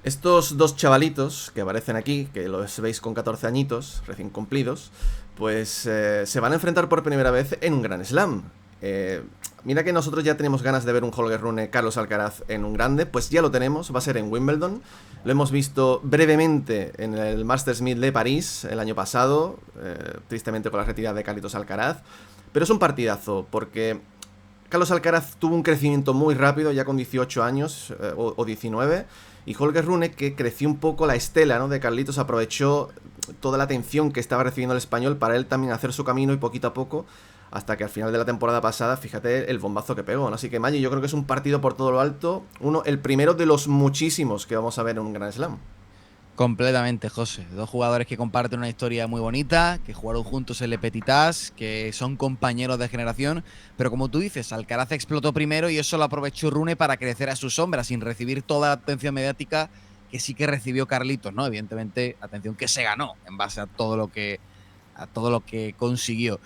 Estos dos chavalitos que aparecen aquí, que los veis con 14 añitos, recién cumplidos, pues se van a enfrentar por primera vez en un Grand Slam. Mira que nosotros ya tenemos ganas de ver un Holger Rune Carlos Alcaraz en un grande, pues ya lo tenemos, va a ser en Wimbledon. Lo hemos visto brevemente en el Masters 1000 de París el año pasado, tristemente con la retirada de Carlitos Alcaraz. Pero es un partidazo, porque Carlos Alcaraz tuvo un crecimiento muy rápido, ya con 18 años o 19, y Holger Rune, que creció un poco la estela, ¿no?, de Carlitos, aprovechó toda la atención que estaba recibiendo el español para él también hacer su camino y poquito a poco, hasta que al final de la temporada pasada, fíjate el bombazo que pegó, ¿no? Así que, Maggi, yo creo que es un partido por todo lo alto, el primero de los muchísimos que vamos a ver en un Grand Slam. Completamente, José. Dos jugadores que comparten una historia muy bonita, que jugaron juntos en Le Petitas, que son compañeros de generación, pero como tú dices, Alcaraz explotó primero y eso lo aprovechó Rune para crecer a su sombra, sin recibir toda la atención mediática que sí que recibió Carlitos, ¿no? Evidentemente, atención que se ganó en base a todo lo que consiguió.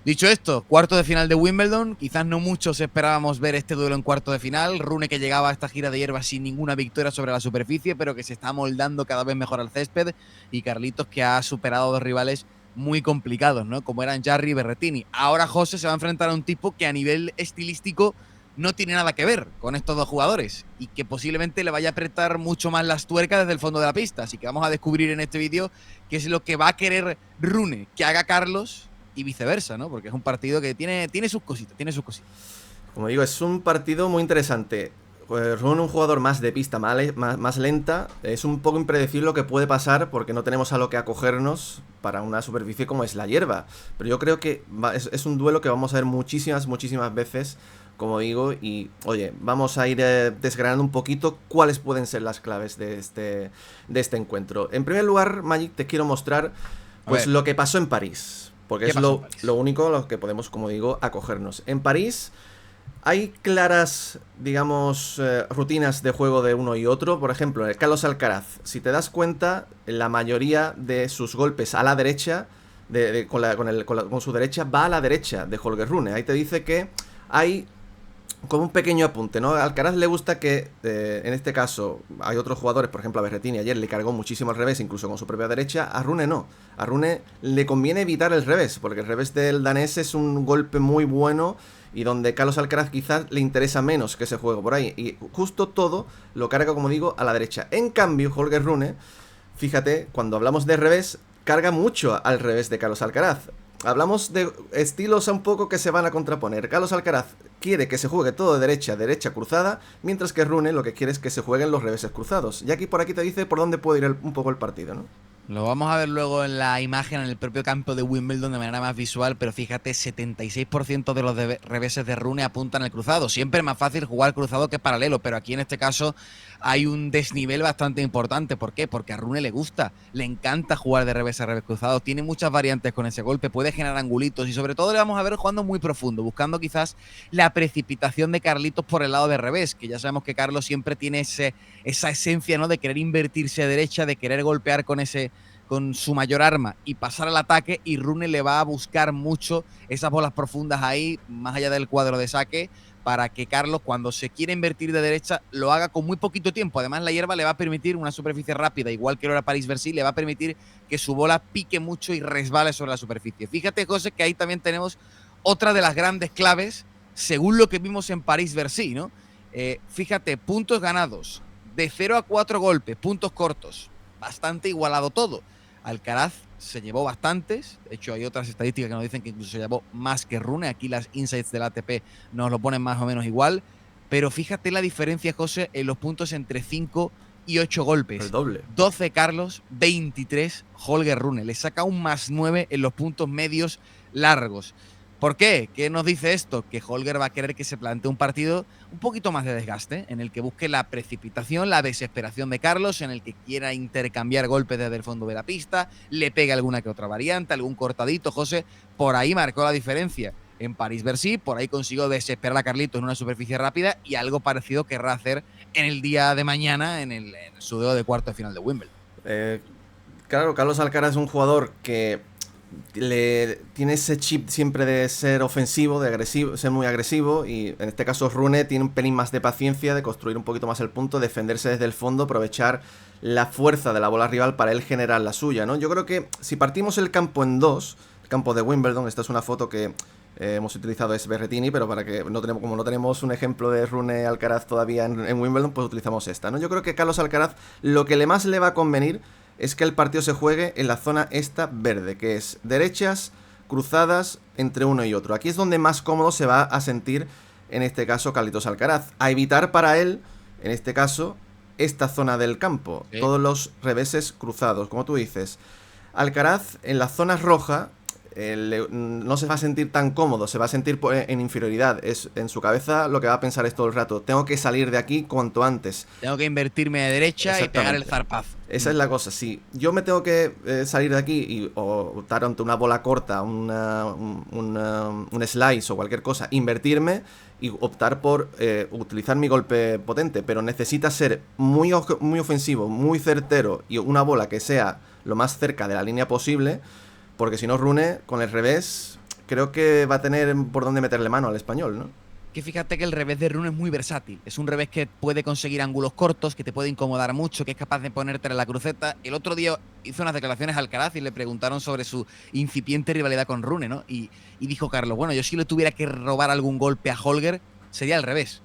Dicho esto, cuarto de final de Wimbledon, quizás no muchos esperábamos ver este duelo en cuarto de final. Rune, que llegaba a esta gira de hierba sin ninguna victoria sobre la superficie, pero que se está moldando cada vez mejor al césped, y Carlitos, que ha superado a dos rivales muy complicados, ¿no?, como eran Jarry y Berrettini. Ahora José se va a enfrentar a un tipo que a nivel estilístico no tiene nada que ver con estos dos jugadores y que posiblemente le vaya a apretar mucho más las tuercas desde el fondo de la pista. Así que vamos a descubrir en este vídeo qué es lo que va a querer Rune que haga Carlos y viceversa, ¿no? Porque es un partido que tiene sus cositas, Como digo, es un partido muy interesante. Rune, un jugador más de pista, más lenta, es un poco impredecible lo que puede pasar porque no tenemos a lo que acogernos para una superficie como es la hierba. Pero yo creo que es un duelo que vamos a ver muchísimas veces, como digo, y oye, vamos a ir desgranando un poquito cuáles pueden ser las claves de este encuentro. En primer lugar, Magic, te quiero mostrar pues lo que pasó en París, porque es lo único a lo que podemos, como digo, acogernos. En París hay claras, digamos, rutinas de juego de uno y otro. Por ejemplo, el Carlos Alcaraz, si te das cuenta, la mayoría de sus golpes a la derecha, con su derecha, va a la derecha de Holger Rune. Ahí te dice que hay como un pequeño apunte, ¿no? A Alcaraz le gusta que, en este caso, hay otros jugadores, por ejemplo a Berrettini ayer le cargó muchísimo al revés, incluso con su propia derecha. A Rune no, a Rune le conviene evitar el revés, porque el revés del danés es un golpe muy bueno y donde Carlos Alcaraz quizás le interesa menos que ese juego por ahí, y justo todo lo carga, como digo, a la derecha. En cambio, Holger Rune, fíjate, cuando hablamos de revés, carga mucho al revés de Carlos Alcaraz. Hablamos de estilos un poco que se van a contraponer. Carlos Alcaraz quiere que se juegue todo de derecha a derecha cruzada, mientras que Rune lo que quiere es que se jueguen los reveses cruzados. Y aquí por aquí te dice por dónde puede ir un poco el partido, ¿no? Lo vamos a ver luego en la imagen en el propio campo de Wimbledon de manera más visual, pero fíjate, 76% de los reveses de Rune apuntan al cruzado. Siempre es más fácil jugar cruzado que paralelo, pero aquí en este caso hay un desnivel bastante importante. ¿Por qué? Porque a Rune le gusta, le encanta jugar de revés a revés cruzado, tiene muchas variantes con ese golpe, puede generar angulitos y sobre todo le vamos a ver jugando muy profundo, buscando quizás la precipitación de Carlitos por el lado de revés, que ya sabemos que Carlos siempre tiene esa esencia, ¿no?, de querer invertirse a derecha, de querer golpear con su mayor arma y pasar al ataque, y Rune le va a buscar mucho esas bolas profundas ahí, más allá del cuadro de saque, para que Carlos, cuando se quiere invertir de derecha, lo haga con muy poquito tiempo. Además, la hierba le va a permitir una superficie rápida, igual que lo era París-Bercy, le va a permitir que su bola pique mucho y resbale sobre la superficie. Fíjate, José, que ahí también tenemos otra de las grandes claves, según lo que vimos en París-Bercy, ¿no? Fíjate, puntos ganados, de 0 a 4 golpes, puntos cortos, bastante igualado todo. Alcaraz se llevó bastantes, de hecho hay otras estadísticas que nos dicen que incluso se llevó más que Rune, aquí las insights del ATP nos lo ponen más o menos igual, pero fíjate la diferencia, José, en los puntos entre 5 y 8 golpes. El doble. 12 Carlos, 23 Holger Rune, le saca un +9 en los puntos medios largos. ¿Por qué? ¿Qué nos dice esto? Que Holger va a querer que se plantee un partido un poquito más de desgaste, en el que busque la precipitación, la desesperación de Carlos, en el que quiera intercambiar golpes desde el fondo de la pista, le pegue alguna que otra variante, algún cortadito. José, por ahí marcó la diferencia en París-Bercy, por ahí consiguió desesperar a Carlitos en una superficie rápida, y algo parecido querrá hacer en el día de mañana en su duelo de cuarto de final de Wimbledon. Claro, Carlos Alcaraz es un jugador que tiene ese chip siempre de ser ofensivo, de agresivo, ser muy agresivo, y en este caso Rune tiene un pelín más de paciencia, de construir un poquito más el punto, defenderse desde el fondo, aprovechar la fuerza de la bola rival para él generar la suya, ¿no? Yo creo que si partimos el campo en dos, el campo de Wimbledon, esta es una foto que hemos utilizado, es Berrettini, pero para que no tenemos, como no tenemos un ejemplo de Rune Alcaraz todavía en Wimbledon, pues utilizamos esta, ¿no? Yo creo que Carlos Alcaraz lo que más le va a convenir es que el partido se juegue en la zona esta verde, que es derechas, cruzadas entre uno y otro. Aquí es donde más cómodo se va a sentir, en este caso, Carlitos Alcaraz. A evitar para él, en este caso, esta zona del campo. Sí. Todos los reveses cruzados, como tú dices. Alcaraz, en la zona roja, no se va a sentir tan cómodo, se va a sentir en inferioridad. En su cabeza lo que va a pensar es todo el rato: tengo que salir de aquí cuanto antes. Tengo que invertirme de derecha y pegar el zarpazo. Esa es la cosa. Si yo me tengo que salir de aquí o optar ante una bola corta, un slice o cualquier cosa, invertirme y optar por utilizar mi golpe potente, pero necesita ser muy ofensivo, muy certero, y una bola que sea lo más cerca de la línea posible, porque si no, Rune, con el revés, creo que va a tener por dónde meterle mano al español, ¿no? Que fíjate que el revés de Rune es muy versátil. Es un revés que puede conseguir ángulos cortos, que te puede incomodar mucho, que es capaz de ponerte en la cruceta. El otro día hizo unas declaraciones a Alcaraz y le preguntaron sobre su incipiente rivalidad con Rune, ¿no? Y dijo Carlos: bueno, yo si le tuviera que robar algún golpe a Holger, sería al revés.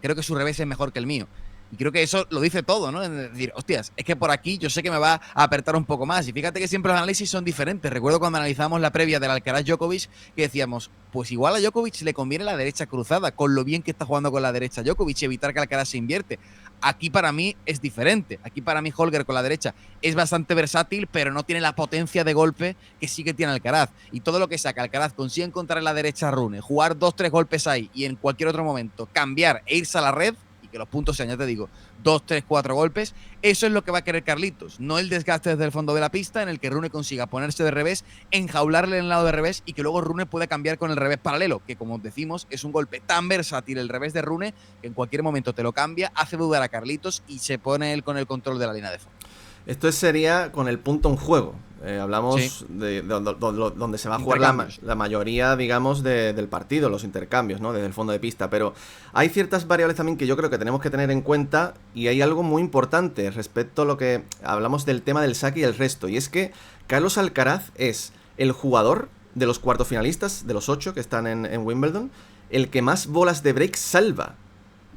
Creo que su revés es mejor que el mío. Y creo que eso lo dice todo, ¿no? Es decir, hostias, es que por aquí yo sé que me va a apretar un poco más. Y fíjate que siempre los análisis son diferentes. Recuerdo cuando analizamos la previa del Alcaraz-Djokovic, que decíamos, pues igual a Djokovic le conviene la derecha cruzada, con lo bien que está jugando con la derecha Djokovic, y evitar que Alcaraz se invierte. Aquí para mí es diferente. Aquí para mí Holger con la derecha es bastante versátil, pero no tiene la potencia de golpe que sí que tiene Alcaraz. Y todo lo que saca Alcaraz, consigue encontrar en la derecha a Rune, jugar 2-3 golpes ahí y en cualquier otro momento cambiar e irse a la red, que los puntos sean, ya te digo, 2, 3, 4 golpes. Eso es lo que va a querer Carlitos, no el desgaste desde el fondo de la pista, en el que Rune consiga ponerse de revés, enjaularle en el lado de revés y que luego Rune pueda cambiar con el revés paralelo, que como decimos es un golpe tan versátil el revés de Rune que en cualquier momento te lo cambia, hace dudar a Carlitos y se pone él con el control de la línea de fondo. Esto sería con el punto en juego. Hablamos sí. de donde se va a jugar la mayoría, digamos, del partido, los intercambios, ¿no? Desde el fondo de pista. Pero hay ciertas variables también que yo creo que tenemos que tener en cuenta, y hay algo muy importante respecto a lo que hablamos del tema del saque y el resto. Y es que Carlos Alcaraz es el jugador de los cuartos finalistas, de los 8 que están en Wimbledon, el que más bolas de break salva.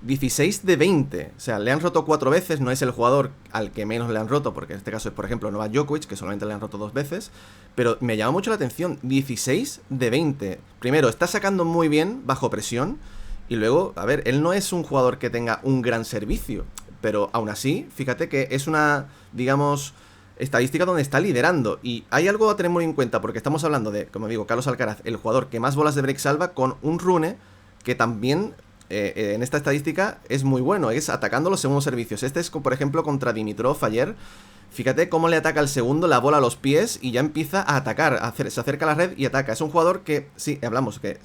16 de 20, o sea, le han roto 4 veces, no es el jugador al que menos le han roto, porque en este caso es, por ejemplo, Novak Djokovic, que solamente le han roto 2 veces, pero me llama mucho la atención, 16 de 20. Primero, está sacando muy bien bajo presión, y luego, a ver, él no es un jugador que tenga un gran servicio, pero aún así, fíjate que es una, digamos, estadística donde está liderando, y hay algo a tener muy en cuenta, porque estamos hablando de, como digo, Carlos Alcaraz, el jugador que más bolas de break salva, con un Rune que también en esta estadística es muy bueno, es atacando los segundos servicios. Este es, por ejemplo, contra Dimitrov ayer. Fíjate cómo le ataca el segundo, la bola a los pies, y ya empieza a atacar, se acerca a la red y ataca. Es un jugador que, sí, hablamos, que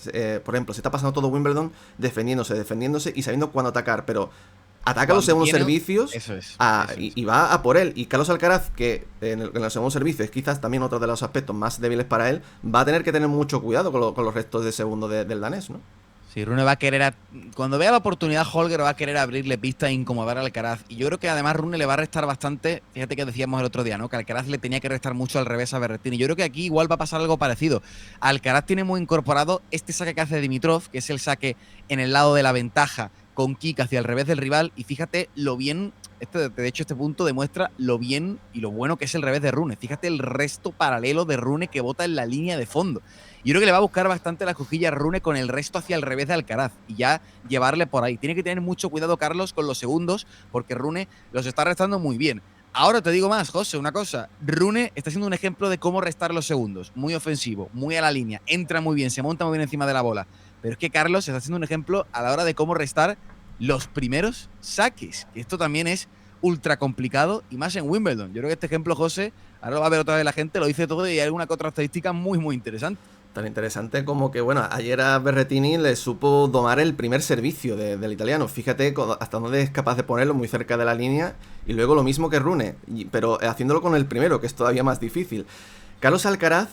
por ejemplo, se está pasando todo Wimbledon defendiéndose y sabiendo cuándo atacar, pero ataca los segundos servicios y va a por él. Y Carlos Alcaraz, que en el segundo servicio es quizás también otro de los aspectos más débiles para él, va a tener que tener mucho cuidado con los restos de segundo del danés, ¿no? Sí, Rune va a querer, cuando vea la oportunidad, Holger va a querer abrirle pista e incomodar a Alcaraz. Y yo creo que además Rune le va a restar bastante. Fíjate que decíamos el otro día, ¿no? Que Alcaraz le tenía que restar mucho al revés a Berrettini. Yo creo que aquí igual va a pasar algo parecido. Alcaraz tiene muy incorporado este saque que hace Dimitrov, que es el saque en el lado de la ventaja con kick hacia el revés del rival. Y fíjate lo bien, de hecho este punto demuestra lo bien y lo bueno que es el revés de Rune. Fíjate el resto paralelo de Rune que bota en la línea de fondo. Yo creo que le va a buscar bastante las cosquillas Rune con el resto hacia el revés de Alcaraz y ya llevarle por ahí. Tiene que tener mucho cuidado Carlos con los segundos, porque Rune los está restando muy bien. Ahora te digo más, José, una cosa. Rune está siendo un ejemplo de cómo restar los segundos. Muy ofensivo, muy a la línea, entra muy bien, se monta muy bien encima de la bola. Pero es que Carlos está haciendo un ejemplo a la hora de cómo restar los primeros saques. Que esto también es ultra complicado y más en Wimbledon. Yo creo que este ejemplo, José, ahora lo va a ver otra vez la gente, lo dice todo y hay alguna que otra estadística muy, muy interesante. Tan interesante como que, bueno, ayer a Berrettini le supo domar el primer servicio del italiano. Fíjate hasta dónde es capaz de ponerlo, muy cerca de la línea. Y luego lo mismo que Rune, pero haciéndolo con el primero, que es todavía más difícil. Carlos Alcaraz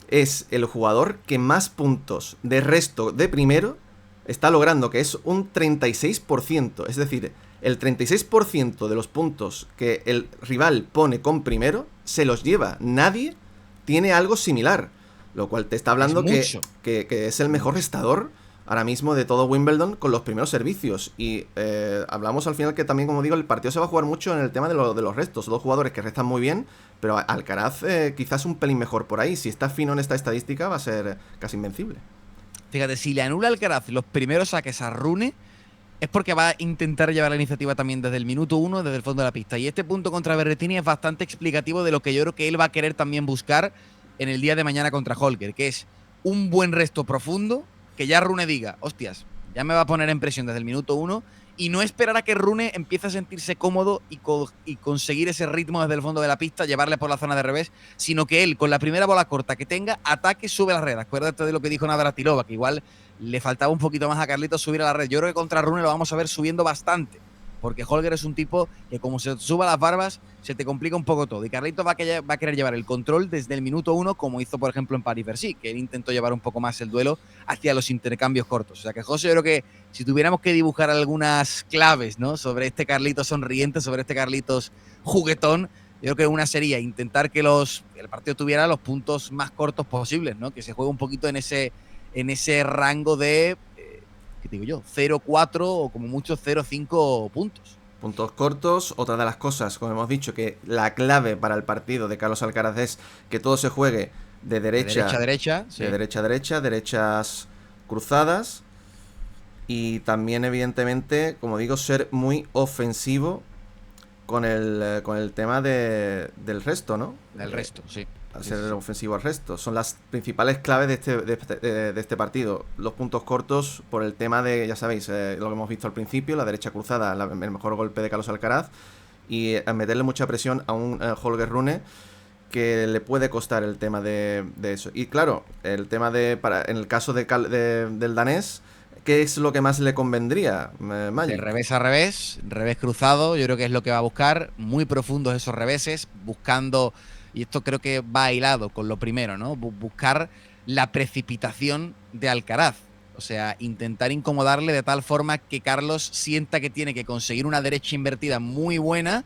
es el jugador que más puntos de resto de primero está logrando, que es un 36%. Es decir, el 36% de los puntos que el rival pone con primero se los lleva. Nadie tiene algo similar, lo cual te está hablando que es el mejor restador ahora mismo de todo Wimbledon con los primeros servicios. Y hablamos al final que también, como digo, el partido se va a jugar mucho en el tema de los restos. Dos jugadores que restan muy bien, pero Alcaraz quizás un pelín mejor por ahí. Si está fino en esta estadística va a ser casi invencible. Fíjate, si le anula Alcaraz los primeros saques a Rune, es porque va a intentar llevar la iniciativa también desde el minuto 1, desde el fondo de la pista. Y este punto contra Berrettini es bastante explicativo de lo que yo creo que él va a querer también buscar en el día de mañana contra Holger, que es un buen resto profundo, que ya Rune diga, hostias, ya me va a poner en presión desde el minuto 1, y no esperar a que Rune empiece a sentirse cómodo y conseguir ese ritmo desde el fondo de la pista, llevarle por la zona de revés, sino que él, con la primera bola corta que tenga, ataque, sube a la red. Acuérdate de lo que dijo Navratilova, que igual le faltaba un poquito más a Carlitos subir a la red. Yo creo que contra Rune lo vamos a ver subiendo bastante, porque Holger es un tipo que como se suba las barbas, se te complica un poco todo. Y Carlitos va a querer llevar el control desde el minuto 1, como hizo, por ejemplo, en Paris-Bercy, que él intentó llevar un poco más el duelo hacia los intercambios cortos. O sea que, José, yo creo que si tuviéramos que dibujar algunas claves, ¿no?, sobre este Carlitos sonriente, sobre este Carlitos juguetón, yo creo que una sería intentar que el partido tuviera los puntos más cortos posibles, ¿no? Que se juegue un poquito en ese rango de, ¿qué digo yo? 0,4 o como mucho 0,5 puntos. Puntos cortos. Otra de las cosas, como hemos dicho, que la clave para el partido de Carlos Alcaraz es que todo se juegue de derecha a derecha, sí. De derecha a derecha, derechas cruzadas. Y también, evidentemente, como digo, ser muy ofensivo con el tema del resto, ¿no? Del resto, sí. Ser ofensivo al resto. Son las principales claves de este partido. Los puntos cortos por el tema de, ya sabéis, lo que hemos visto al principio, la derecha cruzada, el mejor golpe de Carlos Alcaraz, y meterle mucha presión a un Holger Rune, que le puede costar el tema de eso. Y claro, el tema en el caso del danés, ¿qué es lo que más le convendría, Magic? De revés a revés, revés cruzado, yo creo que es lo que va a buscar, muy profundos esos reveses, buscando, y esto creo que va hilado con lo primero, ¿no? Buscar la precipitación de Alcaraz. O sea, intentar incomodarle de tal forma que Carlos sienta que tiene que conseguir una derecha invertida muy buena,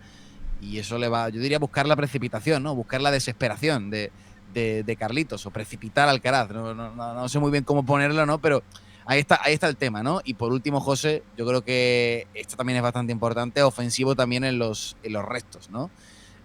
y eso le va, yo diría, buscar la precipitación, ¿no? Buscar la desesperación de Carlitos, o precipitar a Alcaraz. No sé muy bien cómo ponerlo, ¿no? Pero ahí está el tema, ¿no? Y por último, José, yo creo que esto también es bastante importante, ofensivo también en los restos, ¿no?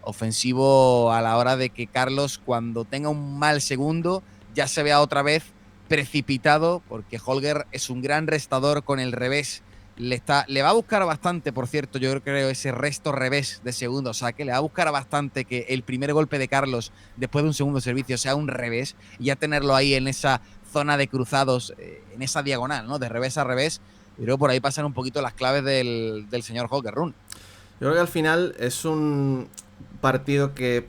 Ofensivo a la hora de que Carlos, cuando tenga un mal segundo, ya se vea otra vez precipitado, porque Holger es un gran restador con el revés. Le va a buscar bastante, por cierto, yo creo, ese resto revés de segundo saque. Le va a buscar bastante que el primer golpe de Carlos después de un segundo servicio sea un revés, y ya tenerlo ahí en esa zona de cruzados, en esa diagonal, ¿no? De revés a revés. Y luego por ahí pasan un poquito las claves del señor Holger Rune. Yo creo que al final es un partido que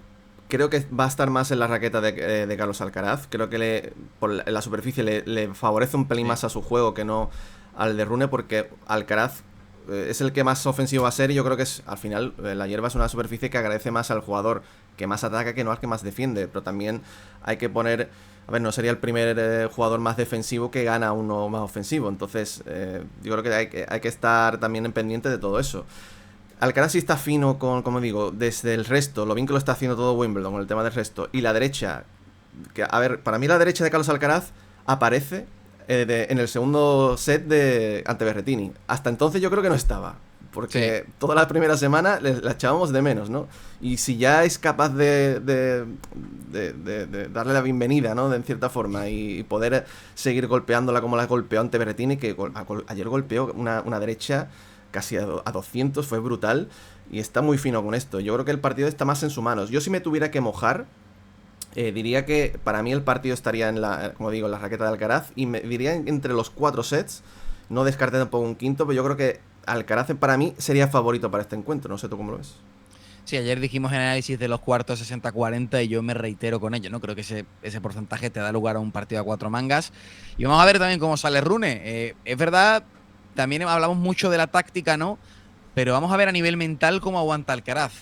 creo que va a estar más en la raqueta de Carlos Alcaraz. Creo que por la superficie le favorece un pelín más a su juego que no al de Rune, porque Alcaraz es el que más ofensivo va a ser, y yo creo que al final la hierba es una superficie que agradece más al jugador que más ataca que no al que más defiende. Pero también hay que poner, a ver, no sería el primer jugador más defensivo que gana uno más ofensivo. Entonces yo creo que hay que estar también en pendiente de todo eso. Alcaraz sí está fino como digo, desde el resto, lo bien que lo está haciendo todo Wimbledon con el tema del resto. Y la derecha, que a ver, para mí la derecha de Carlos Alcaraz aparece en el segundo set ante Berrettini. Hasta entonces yo creo que no estaba, porque toda la primera semana la echábamos de menos, ¿no? Y si ya es capaz de darle la bienvenida, ¿no?, de en cierta forma, y poder seguir golpeándola como la golpeó ante Berrettini, que ayer golpeó una derecha casi a 200, fue brutal, y está muy fino con esto. Yo creo que el partido está más en sus manos. Yo, si me tuviera que mojar, diría que para mí el partido estaría como digo, en la raqueta de Alcaraz, y me diría entre los 4 sets. No descarté tampoco un quinto, pero yo creo que Alcaraz para mí sería favorito para este encuentro. No sé tú cómo lo ves. Sí, ayer dijimos en análisis de los cuartos 60-40, y yo me reitero con ello, ¿no? Creo que ese porcentaje te da lugar a un partido a 4 mangas. Y vamos a ver también cómo sale Rune. Es verdad, también hablamos mucho de la táctica, ¿no? Pero vamos a ver a nivel mental cómo aguanta Alcaraz.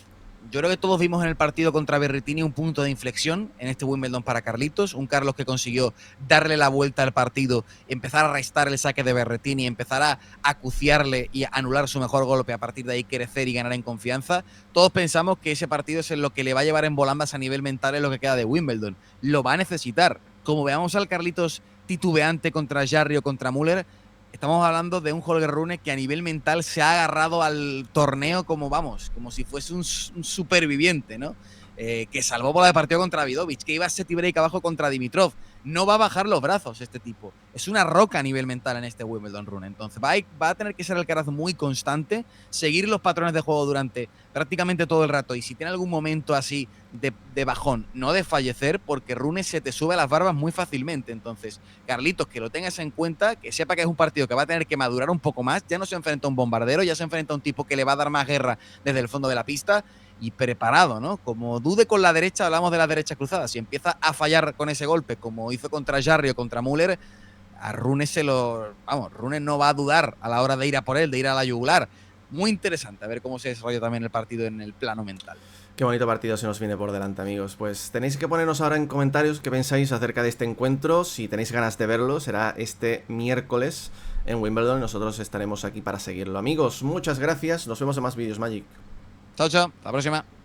yo creo que todos vimos en el partido contra Berrettini un punto de inflexión en este Wimbledon para Carlitos, un Carlos que consiguió darle la vuelta al partido, empezar a restar el saque de Berrettini, empezar a acuciarle y a anular su mejor golpe, a partir de ahí crecer y ganar en confianza. Todos pensamos que ese partido es en lo que le va a llevar en volandas a nivel mental en lo que queda de Wimbledon. Lo va a necesitar. Como veamos al Carlitos titubeante contra Jarry o contra Müller, estamos hablando de un Holger Rune que a nivel mental se ha agarrado al torneo como, vamos, como si fuese un superviviente, ¿no? Que salvó bola de partido contra Vidovic, que iba a set y break abajo contra Dimitrov. No va a bajar los brazos este tipo. Es una roca a nivel mental en este Wimbledon Rune. Entonces va a tener que ser Alcaraz muy constante, seguir los patrones de juego durante prácticamente todo el rato. Y si tiene algún momento así de bajón, no de fallecer, porque Rune se te sube a las barbas muy fácilmente. Entonces, Carlitos, que lo tengas en cuenta, que sepa que es un partido que va a tener que madurar un poco más. Ya no se enfrenta a un bombardero, ya se enfrenta a un tipo que le va a dar más guerra desde el fondo de la pista. Y preparado, ¿no? Como dude con la derecha, hablamos de la derecha cruzada. Si empieza a fallar con ese golpe, como hizo contra Jarry o contra Müller, a Rune Rune no va a dudar a la hora de ir a por él, de ir a la yugular. Muy interesante a ver cómo se desarrolla también el partido en el plano mental. Qué bonito partido se nos viene por delante, amigos. Pues tenéis que ponernos ahora en comentarios qué pensáis acerca de este encuentro. Si tenéis ganas de verlo, será este miércoles en Wimbledon. Nosotros estaremos aquí para seguirlo. Amigos, muchas gracias. Nos vemos en más vídeos, Magic. Chao, chao. Hasta la próxima.